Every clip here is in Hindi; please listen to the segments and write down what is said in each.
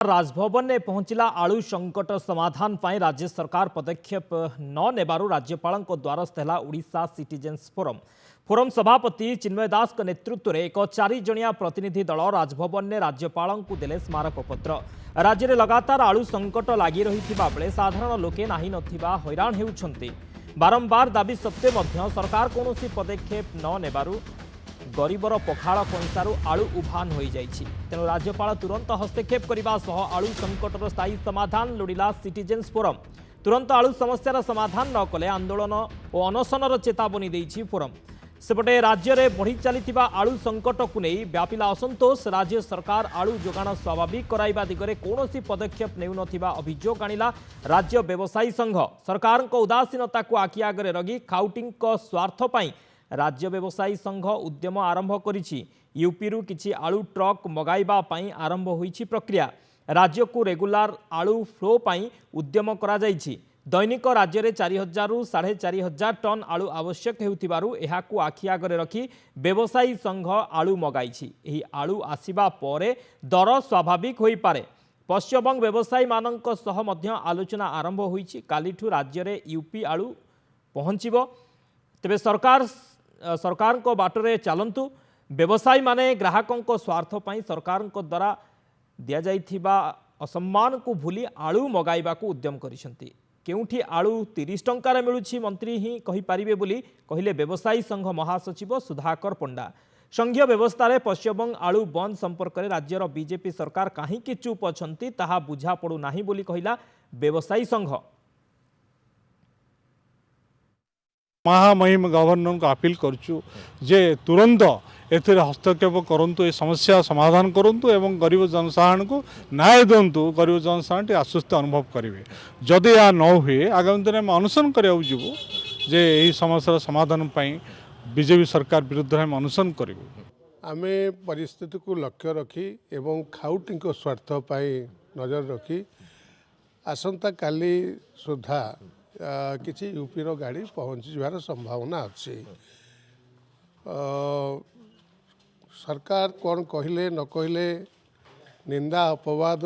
राजभवन में पहुंचला आलू संकट समाधान पर राज्य सरकार पदक्षेप न नेबारु राज्यपाल द्वारस्थ है ओडिशा सिटीजेन्स फोरम। फोरम सभापति चिन्मय दास नेतृत्व में एक 4 जणिया प्रतिनिधि दल राजभवन में राज्यपाल को देले स्मारकपत्र। राज्य में लगातार आलू संकट लगी रही बेले साधारण लोके नाही नथिबा हैरान हेउछंती। बारंबार दाबी सत्वे मध्य सरकार कौन पदक्षेप न नेबारु गरीबर पखाड़ कंसारू आलू उभान हो जाइछि। तेणु राज्यपाल तुरंत हस्तक्षेप करने सह आलू संकटर स्थायी समाधान लोड़िला सिटीजेन्स फोरम। तुरंत आलू समस्यार समाधान न कले आंदोलन और अनशनर चेतावनी देइछि फोरम। सेपटे राज्य में बढ़ी चली आलू संकट को नहीं व्यापिला असंतोष। राज्य सरकार आलू जोगाण स्वाभाविक कराइबा दिगरे कौनसी पदक्षेप नेउ नथिबा अभियोग आनिला राज्य व्यवसायी संघ। सरकार उदासीनता को आखि आगे रखी खाउटी स्वार्थ पई राज्य व्यवसायी संघ उद्यम आरंभ करिछि। यूपी किछि आलू ट्रक मगाइबा पई आरंभ होइछि प्रक्रिया। राज्य को रेगुलार आलू फ्लो पई उद्यम करा जाइछि। दैनिक राज्य में 4000 रु 4500 टन आलू आवश्यक हेउथिबारु एहाकु आखि आगे रखी व्यवसायी संघ आलू मगाइछि। एही आलू आसिबा परे दर स्वाभाविक होई पारे। पश्चिमबंग व्यवसायी मानक सह मध्य आलोचना आरंभ होइछि। कालीठु राज्य में यूपी आलू पहुंचिबो। तेबे सरकार को बाटरे चलंतु। व्यवसायी माने ग्राहकों को स्वार्थ पई सरकार को द्वारा दिया जाइथिबा असम्मान को भूली आलू मगाइबा को उद्यम करिसंती। केउठी आलू 30 टंकार मिलुछि मंत्री ही कहि पारिबे बोली कहिले व्यवसायी संघ महासचिव सुधाकर पंडा। संघीय व्यवस्था रे पश्चिमबंग आलू बंद संपर्क में राज्यर बीजेपी सरकार काहींकि चुप अछंती ताहा बुझा पड़ू नाही बोली कहिला व्यवसायी संघ। महामहिम गवर्नर को अपील करुचु जे तुरंत एथिर हस्तक्षेप करंतु, ए समस्या समाधान करंतु एवं गरीब जनसाधारण को न्याय दिंतु। गरीब जनसाधारण टी आश्वस्त अनुभव करेंगे। जदि या न हुए आगामी दिन में अनुसरण कराऊ जीवु जे यही समस्या समाधान पाई बीजेपी सरकार विरुद्ध में अनुसरण करूँ। आम परिस्थिति को लक्ष्य रखी एवं खाउटी को स्वार्थ पाई नजर रखी आसंता काली सुधा किसी यूपी रो गाड़ी पहुँची जावार संभावना अच्छी। सरकार कौन कहले न कहले निंदा अपवाद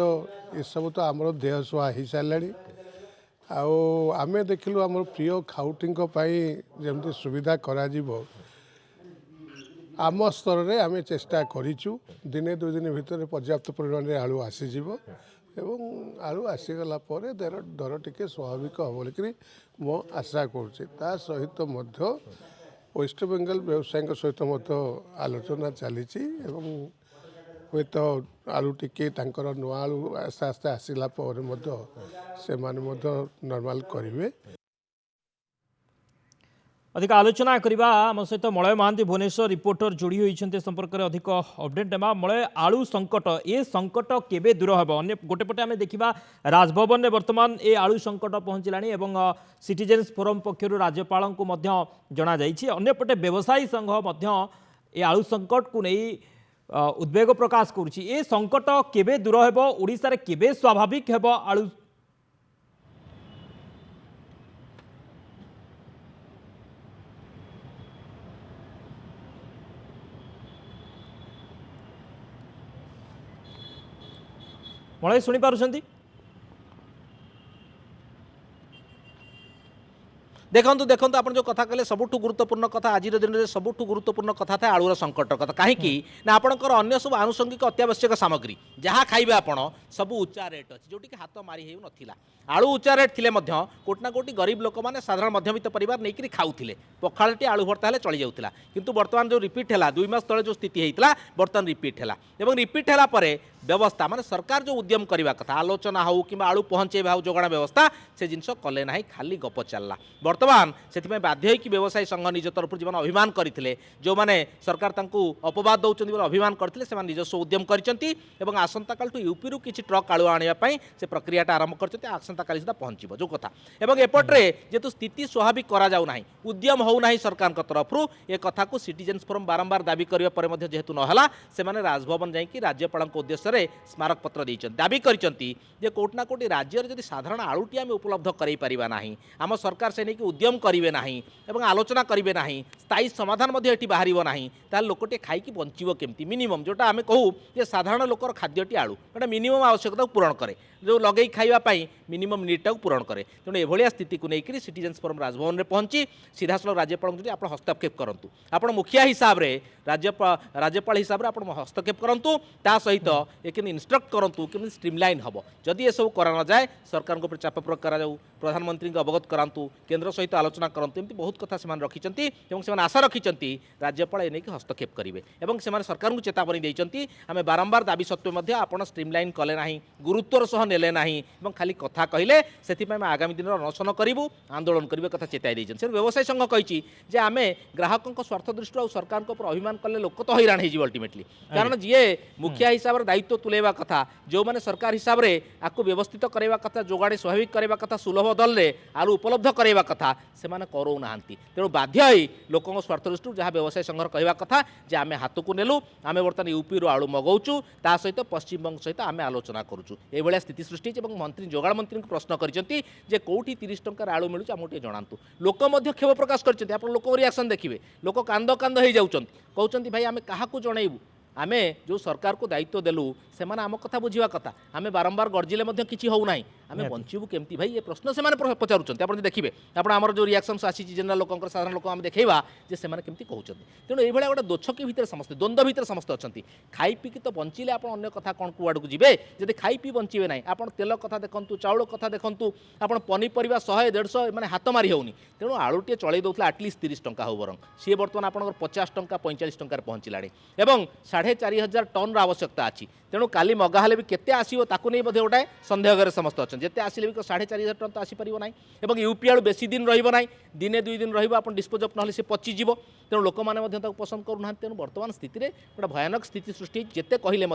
ये सब तो आमर देह सुहा हो सारे। आमे देखिलु आम प्रिय खाउटी जमती सुविधा करा जीवो आम स्तर में आम चेष्टा करिचु। दिने 2 दिन भितर पर्याप्त परिमाण में आलू आसीजिवो एवं आलू आसीगला परे दर टिके स्वाभाविक हम बोलिक मो आशा करुच्चे। ता सहित मध्य वेस्ट बेंगल व्यवसायी सहित आलोचना चली हे तो आलू टिके नुआ आलू आस्ते आस्ते आसला से नॉर्मल करेंगे। अधिक आलोचना करवा आम सहित मलय महांती भुवनेश्वर रिपोर्टर जोड़ी होती संपर्क में अधिक अपडेट नेमा। मलय आलू संकट ये संकट केबे दूर हे? अन्य गोटेपटे आम देखा राजभवन में बर्तमान ये आलू संकट पहुँचलानी एवं सिटीजेन्स फोरम पक्षर राज्यपाल को जना जाइए। अन्यपटे व्यवसायी संघ ये आलू संकट को नहीं उद्वेग प्रकाश करुच्ची। ये संकट केबे दूर हे? ओडिशा रे केबे स्वाभाविक हे आलू? मलय शुणी पारुछंती? देखो देखो आप जो कथा कहले सबुठ गुरुत्वपूर्ण कथा आज दिन में सबुठ गुरुत्वपूर्ण कथा था आलूर संकट कथा। कहीं ना आपंकर अन्य सब आनुषंगिक अत्यावश्यक सामग्री जहाँ खाइबे आपण सब उच्चा रेट अच्छी जोटि हाथ मारी हो नाला। आलू उच्चा रेट थिले मध्य कोटना कोटी गरीब लोक मैंने साधारण मध्यवित्त परिवार नहीं खाऊले पखाळटी आलू भर्ता हेले चली जाऊला। किंतु वर्तमान जो रिपीट है 2 मास तले जो स्थिति होता बर्तमान रिपीट है एवं रिपीट है व्यवस्था माने सरकार जो उद्यम करने कथा आलोचना हो कि आलू पहुँचेबा हो जोगाण व्यवस्था से जिनस कले ना खाली गप चलला। बर्तमान से बाध्य कि व्यवसायी संघ निज तरफ जो अभिमान करते जो मैंने सरकार अपवाद दौरान बोले अभिमान करते से निजस्व उद्यम कर आसंता काल यूपी रु किसी ट्रक आलू आने से प्रक्रिया आरंभ कर आसंता काली सुधा पहुँचो जो कथा। एवं एपट्रे जेतु स्थिति स्वाभाविक करा जाऊ नाही उद्यम हो ना सरकार तरफ ए कथा को सिटीजेन्स फोरम बारंबार दाबी करने जेहेतु नहला से राजभवन जाकि राज्यपाल उद्देश्य स्मारक पत्र दाबी करना कोटना कोटी राज्य जदि साधारण आलूटी आम उपलब्ध कर आम सरकार से नहीं उद्यम करेंगे ना एवं आलोचना करेंगे ना स्थायी समाधान बाहर ना लोकटे खाई बंचो केमती मिनिमम जोटा आम कहूँ जे साधारण लोकर खाद्यटी आलू गोटे मिनिमम आवश्यकता पूरण करे जो लगे खावाई मिनिमम नीडटा पूरण करे तेणु एभलिया स्थिति को लेकर सिटीजन्स फोरम राजभवन में पहुंची सीधासल राज्यपाल जो आप हस्तक्षेप करूँ आप मुखिया हिसाब से राज्यपाल हिसाब से आप हस्तक्षेप करूँ ता सहित एक इन्स्ट्रक्ट करूँ कि स्ट्रीमलाइन हम जदि ये सब करा जाए सरकार को चाप प्रयोग करा प्रधानमंत्री को अवगत करातु केन्द्र सहित आलोचना करूँ एमती बहुत कथा से रखिंट आशा रखिंट राज्यपाल एने हस्तक्षेप करेंगे और से सरकार को चेतावनी देते आम बारंबार दाबी सत्वे आप स्ट्रीमलाइन कले ना गुरुत्वर सह नेले ना खाली कथा कहले से आगामी दिन अनशन करूँ आंदोलन करने कथा चेताई से व्यवसाय संघ कही आम ग्राहकों स्वार्थ दृष्टि और सरकार अभिमान कले लोक तो हैरान हो अल्टीमेटली कारण जी मुखिया हिसाब से दायित्व तुलेवा कथा जो मैंने सरकार हिसाब से आपको व्यवस्थित करवा कथा जोगाड़े स्वाभाविक करवा कथा सुलभ दल में आलू उपलब्ध करवा कथा से करूँ ना तेणु बाध्य लोकों स्वार्थ दृष्टि जहाँ व्यवसाय संघ कहवा कथा जे आम हाथ को नेलु आम बर्तमान यूपी रू आलू मगाऊँ ता सहित पश्चिमबंग सहित आम आलोचना करूँ ये स्थिति सृष्टि मंत्री जोगाड़ मंत्री को प्रश्न कर कौटी 30 टंकार आलू मिलूँ आमको जनातु लोक क्षोभ प्रकाश कर लोक रिएक्शन देखिए लोक कांद कांद हो जाऊँ कहते भाई आम क्या जनइबू आम जो सरकार को दायित्व देलु से आम कथा बुझा कथा आम बारंबार गर्जिले किसी हो ना आम बंचू केमती भाई ये प्रश्न से पचारुंट आप देखिए आप जो रिएक्शन आसी जनरल लोक साधारण लोक आम देखा जे से केमती कहते तेणु ये गोटे दोछकी भितर समस्ते द्वंद्व भितर समस्ते अच्छा खाई पीकी तो बंचिले आप अन्य कथा कौन कुआड़ को जी जब खाई पी बंचे ना आप तेल कथा देखूँ चाउल कथा देखूँ आप पनीपरिया 100-150 मैंने हाथ मारी होनी तेणु आलुटे चलई दूसरा आटलिस्ट 30 टंका हो बरं सी बर्तमान आप 50 टंका 45 टंकार पहुँचला और 4,500 टन आवश्यकता अच्छी तेणु काली मगा हेले भी केते आसीबो ताकू नहीं बोधे गोटाए संदेह समस्त अच्छा जिते आसिले भी 4,500 टन तो आसीपर ना और यूपी आलू बेसी दिन रहा दिने 2 दिन रहा डिस्पोज अफ ना पचिज तेणु लोक मैंने पसंद करूना तेणु बर्तमान स्थिति में गोटे भयानक स्थिति सृष्टि जिते कहले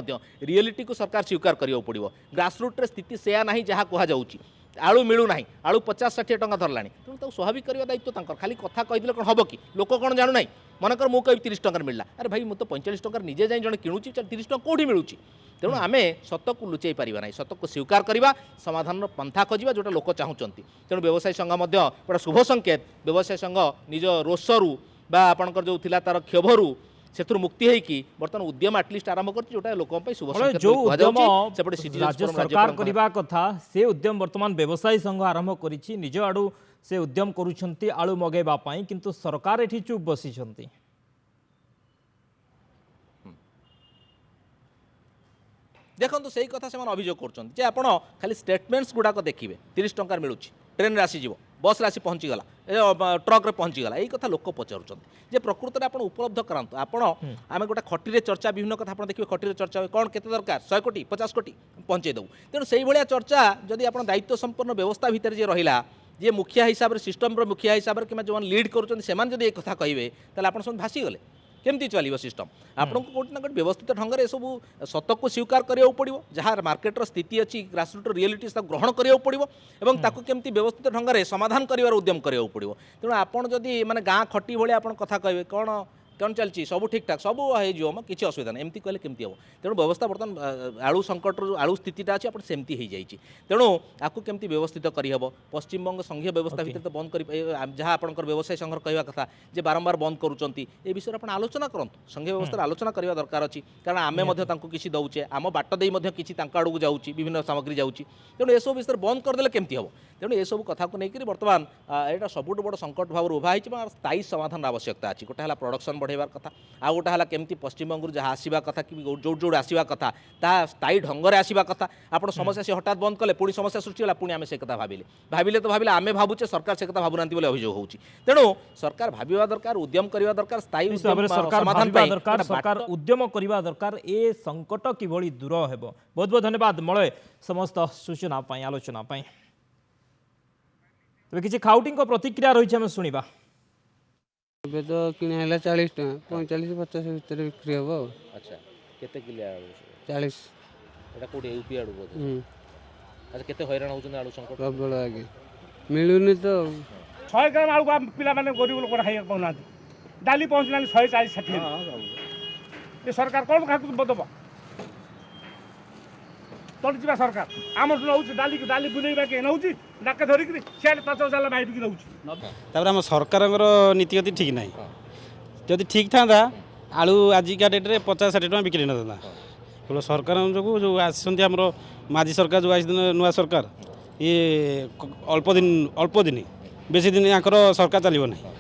रियलिटी को सरकार स्वीकार करा पड़ो ग्रासरूट स्थिति सेया ना जहाँ कहुच्छी आलू मिलू ना आलू 50-60 टंका धरला तेणु स्वाभाविक करने दायित्व खाली कथा कहीदे कौन हम कि लोक कौन जानू ना मनकर मु कह 30 टंकार मिलला अरे भाई मुझे 45 टंकार निजे जाए जन किणुची 30 टंका कौटी मिलूँ तेणु आम सत को लुचाई पारिबा ना सत को स्वीकार करवा समाधान पंथा खोजा जोटा लोक चाहूँगी तेणु व्यवसाय संघ गोटे शुभ संकेत व्यवसाय संघ निज रोषरू बा आपणकर जो थिला तार क्षोभरू से मुक्ति होगी बर्तमान उद्यम एटलिस्ट आरंभ कर लोक शुभ जो उद्यम राज्य सरकार करबा कथा से उद्यम वर्तमान व्यवसायी संघ आरंभ करिछि निज आडू से उद्यम करुछंती आलू मगेबा पाई किंतु सरकार एठी चुप बसिछंती देखो तो सही कथा से अभियोग कर आप खाली स्टेटमेंट्स गुड़ाक देखिए 30 टंकार मिलूँ ट्रेन रे आसीज बस आसी पहुँचीगला ट्रक रे पहुँचीगला यही कथा लोक पचारुंट जे प्रकृत में आप उपलब्ध करातु आपण आम गोटे खटी चर्चा विभिन्न कथा आप देखिए खटी चर्चा कौन केते दरकार 100 कोटी 50 कोटी पहुँचे देव तेणु से भाया चर्चा जदि आप दायित्व संपन्न व्यवस्था भितर जे रहा जे मुखिया हिसाब से सिस्टम मुखिया हिसाब से कि जो लीड करुँच एक कथा कहे आप सब भासीगले केमती चलो सिस्टम आपको कोटी ना व्यवस्थित ढंग से सब सत को स्वीकार करा पड़ो जहाँ मार्केटर स्थिति अच्छी ग्रासरूट रियलिटी ग्रहण करा पड़ो और ताकू केमती व्यवस्थित ढंग से समाधान कर उद्यम करा पड़ो तेणु आपड़ जदि माने गाँ खटी भाई आप कथा कहे कौन कौन चलती सब ठीक ठाक सब हो किसी असुविधा नहीं एमती कहले केमती हम तेणु व्यवस्था बर्तमान आलू संकट आलू स्थितिटा अच्छी आप सेमती हो जाए तेणु आपको केमती व्यवस्थित करहब पश्चिमबंग संघीय व्यवस्था भितर तो बंद कर जहाँ आपंकर व्यवसाय संघ कहवा कथा जे बारंबार बंद करुँच ए विषय आप आलोचना करूँ संघीय व्यवस्था आलोचना करवा दरकार अच्छी कारण आम किसी दौचे आम बाट दे किसी आड़ को जाऊँगी विभिन्न सामग्री जाऊँगी तेणु ये सब विषय बंद करदे केमती हम तेणु ये सब कथा को लेकर बर्तमान यहाँ सबुठ बड़ संकट भाव उभा हो स्थायी समाधान आवश्यकता अच्छी गोटे है प्रोडक्शन बढ़ाइबार कथा आ गोटे है केमती पश्चिमबंग जहाँ आसवा कथा कि जो आसवा कथा ता स्थायी ढंग से आसवा कथा आप समस्या से हठात बंद कले पुणी समस्या सृष्टि होला पुणी आम से कथा भाविले तो भाविले आम भावुचे सरकार से कथा भावुना अभियोग होची तेणु सरकार भाविबा दरकार उद्यम करबा दरकार स्थायी समाधान दरकार सरकार उद्यम करबा दरकार ए संकट किभली दूर हेबो बहुत बहुत धन्यवाद मलय समस्त सूचना पाई आलोचना पाई तबे किछि खाउटिंग को प्रतिक्रिया रही हम सुनिबा ଏବେ ତ କିଣା ହେଲା 40 ଟଙ୍କା 45-50 ଭିତରେ ବିକ୍ରି ହେବ ଆଉ। अच्छा केते किलो 40 एटा कोडी यूपी आडू बोध अच्छा केते हैरान होउछन आलू संकट प्रबल आगे मिलुनी तो 100 ग्राम आलू पिला माने गरीब लोक खाइ पाउना डाली पहुँचला 140-60 ये सरकार कौन खाकु बदब ତଳିଯିବା ସରକାର ଆମଠୁ ନେଉଛି ଡାଲି ବୁଲେଇବା କିଏ ନେଉଛି ଡାକେ ଧରିକିରି ସିଆଡ଼େ 5,000 ମାଇପିକି ନେଉଛି। ତାପରେ ଆମ ସରକାରଙ୍କର ନୀତିଗତି ଠିକ୍ ନାହିଁ। ଯଦି ଠିକ୍ ଥାନ୍ତା ଆଳୁ ଆଜିକା ଡେଟ୍ରେ 50-60 ଟଙ୍କା ବିକ୍ରି ହେଇନଥାନ୍ତା। କେବଳ ସରକାରଙ୍କ ଯୋଗୁଁ ଯେଉଁ ଆସିଛନ୍ତି ଆମର ମାଝୀ ସରକାର ଯେଉଁ ଆସିଛନ୍ତି ନୂଆ ସରକାର ଇଏ ଅଳ୍ପ ଦିନ ବେଶୀ ଦିନ ୟାଙ୍କର ସରକାର ଚାଲିବ ନାହିଁ।